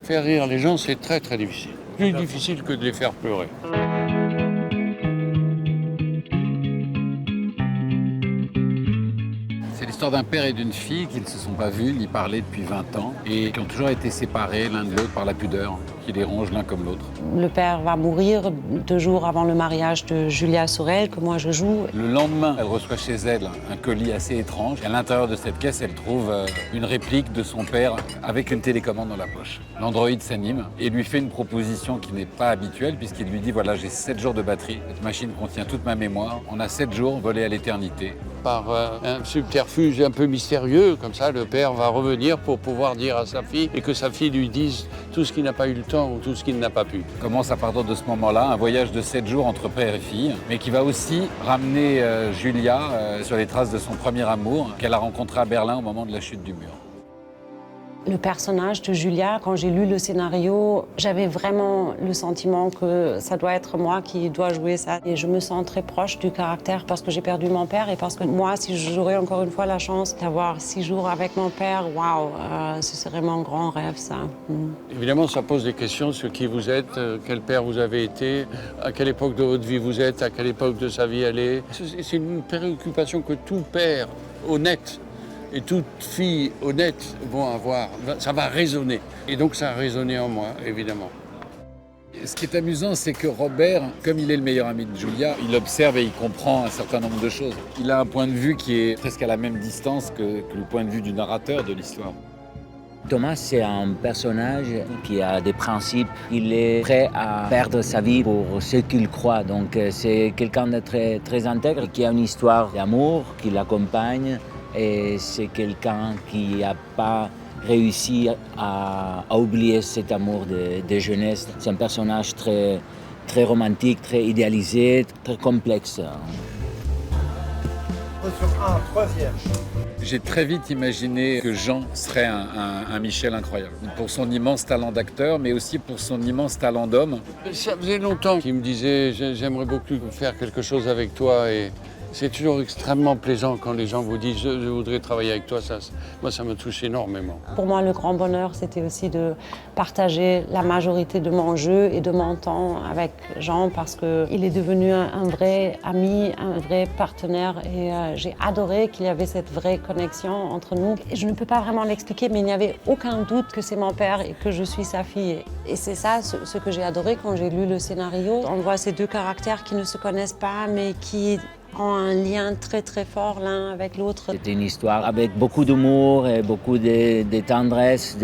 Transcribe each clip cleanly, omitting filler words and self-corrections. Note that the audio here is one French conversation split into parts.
Faire rire les gens, c'est très très difficile. Plus difficile que de les faire pleurer. C'est l'histoire d'un père et d'une fille qui ne se sont pas vus ni parlé depuis 20 ans et qui ont toujours été séparés l'un de l'autre par la pudeur qui les ronge l'un comme l'autre. Le père va mourir 2 jours avant le mariage de Julia Sorel, que moi je joue. Le lendemain, elle reçoit chez elle un colis assez étrange. Et à l'intérieur de cette caisse, elle trouve une réplique de son père avec une télécommande dans la poche. L'androïde s'anime et lui fait une proposition qui n'est pas habituelle puisqu'il lui dit « Voilà, j'ai 7 jours de batterie. Cette machine contient toute ma mémoire. On a 7 jours volés à l'éternité. » Par un subterfuge un peu mystérieux, comme ça, le père va revenir pour pouvoir dire à sa fille et que sa fille lui dise tout ce qu'il n'a pas eu le temps ou tout ce qu'il n'a pas pu. Commence à partir de ce moment-là un voyage de 7 jours entre père et fille, mais qui va aussi ramener Julia sur les traces de son premier amour qu'elle a rencontré à Berlin au moment de la chute du mur. Le personnage de Julia, quand j'ai lu le scénario, j'avais vraiment le sentiment que ça doit être moi qui dois jouer ça. Et je me sens très proche du caractère parce que j'ai perdu mon père et parce que moi, si j'aurais encore une fois la chance d'avoir 6 jours avec mon père, waouh, ce serait mon grand rêve, ça. Évidemment, ça pose des questions sur qui vous êtes, quel père vous avez été, à quelle époque de votre vie vous êtes, à quelle époque de sa vie elle est. C'est une préoccupation que tout père honnête et toute fille honnête vont avoir. Ça va résonner. Et donc ça a résonné en moi, évidemment. Ce qui est amusant, c'est que Robert, comme il est le meilleur ami de Julia, il observe et il comprend un certain nombre de choses. Il a un point de vue qui est presque à la même distance que le point de vue du narrateur de l'histoire. Thomas, c'est un personnage qui a des principes. Il est prêt à perdre sa vie pour ce qu'il croit. Donc c'est quelqu'un de très intègre, qui a une histoire d'amour, qui l'accompagne. Et c'est quelqu'un qui n'a pas réussi à oublier cet amour de jeunesse. C'est un personnage très romantique, très idéalisé, très complexe. J'ai très vite imaginé que Jean serait un Michel incroyable. Pour son immense talent d'acteur, mais aussi pour son immense talent d'homme. Ça faisait longtemps qu'il me disait « j'aimerais beaucoup faire quelque chose avec toi ». Et c'est toujours extrêmement plaisant quand les gens vous disent « je voudrais travailler avec toi ». Moi, ça me touche énormément. Pour moi, le grand bonheur, c'était aussi de partager la majorité de mon jeu et de mon temps avec Jean parce qu'il est devenu un vrai ami, un vrai partenaire et j'ai adoré qu'il y avait cette vraie connexion entre nous. Et je ne peux pas vraiment l'expliquer, mais il n'y avait aucun doute que c'est mon père et que je suis sa fille. Et c'est ça ce que j'ai adoré quand j'ai lu le scénario. On voit ces 2 caractères qui ne se connaissent pas, mais qui ont un lien très très fort l'un avec l'autre. C'était une histoire avec beaucoup d'humour et beaucoup de tendresse,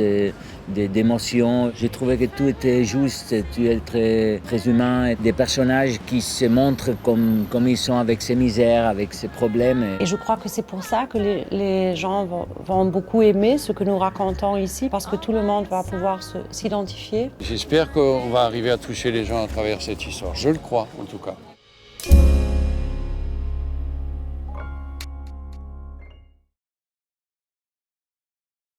d'émotion. J'ai trouvé que tout était juste, tout était très humain. Des personnages qui se montrent comme ils sont avec ses misères, avec ses problèmes. Et je crois que c'est pour ça que les gens vont beaucoup aimer ce que nous racontons ici, parce que tout le monde va pouvoir s'identifier. J'espère qu'on va arriver à toucher les gens à travers cette histoire. Je le crois, en tout cas.